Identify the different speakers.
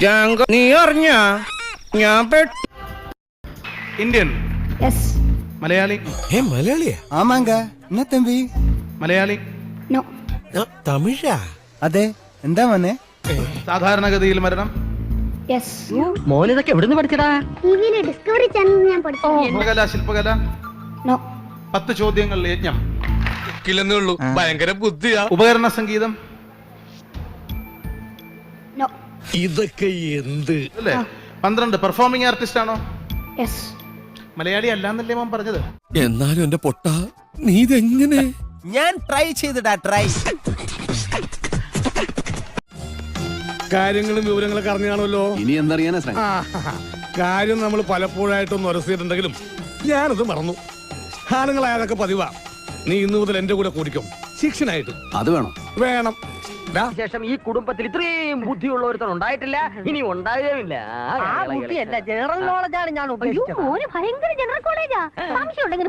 Speaker 1: ജാങ്കോ നീ അറിഞ്ഞ ഞാൻ
Speaker 2: ഇന്ത്യൻ, മലയാളി,
Speaker 3: മലയാളിയാ?
Speaker 4: ആമാങ്ക എന്നാ തമ്പി?
Speaker 2: മലയാളി,
Speaker 3: തമിഴാ?
Speaker 4: അതെ, എന്താ മോനെ?
Speaker 2: സാധാരണഗതിയിൽ മരണം,
Speaker 5: മോനിതൊക്കെ എവിടുന്ന് പഠിച്ചടാ?
Speaker 6: ഡിസ്കവറി ചാനൽ ഞാൻ പഠിച്ചു.
Speaker 2: ശില്പകല, ശില്പകല. 10 ചോദ്യങ്ങൾ യജ്ഞം.
Speaker 3: ഉള്ളൂ, ഭയങ്കര ബുദ്ധിയാ.
Speaker 2: ഉപകരണ സംഗീതം
Speaker 3: ഇതൊക്കെ എന്ത്
Speaker 2: അല്ലേ? 12 പെർഫോമിംഗ് ആർട്ടിസ്റ്റ് ആണോ? മലയാളി അല്ലാന്നല്ലേ മോൻ പറഞ്ഞത്?
Speaker 3: എന്നാലും എന്റെ പൊട്ട, നീ ഇതെങ്ങനെ?
Speaker 4: ഞാൻ ട്രൈ ചെയ്തിടാ, ട്രൈ.
Speaker 7: കാര്യങ്ങളും വിവരങ്ങളൊക്കെ അറിഞ്ഞു കാണുമല്ലോ.
Speaker 4: ഇനി എന്തറിയാനാ?
Speaker 7: കാര്യം നമ്മൾ പലപ്പോഴായിട്ടൊന്ന് ഉരസിയിട്ടുണ്ടെങ്കിലും ഞാനത് മറന്നു. ആണുങ്ങളായതൊക്കെ പതിവാ. നീ ഇന്നു മുതൽ എന്റെ കൂടെ കൂടിക്കും, ശിക്ഷനായിട്ട്.
Speaker 4: അത് വേണം.
Speaker 7: വേണം.
Speaker 5: ശേഷം ഈ കുടുംബത്തിൽ ഇത്രയും ബുദ്ധിയുള്ള ഒരുത്തൻ ഉണ്ടായിട്ടില്ല, ഇനി ഉണ്ടാകുകയില്ല. ജനറൽ നോളജാണ് ഞാൻ
Speaker 6: ഭയങ്കര ജനറൽ കോളേജാ. സംശയം ഉണ്ടെങ്കിൽ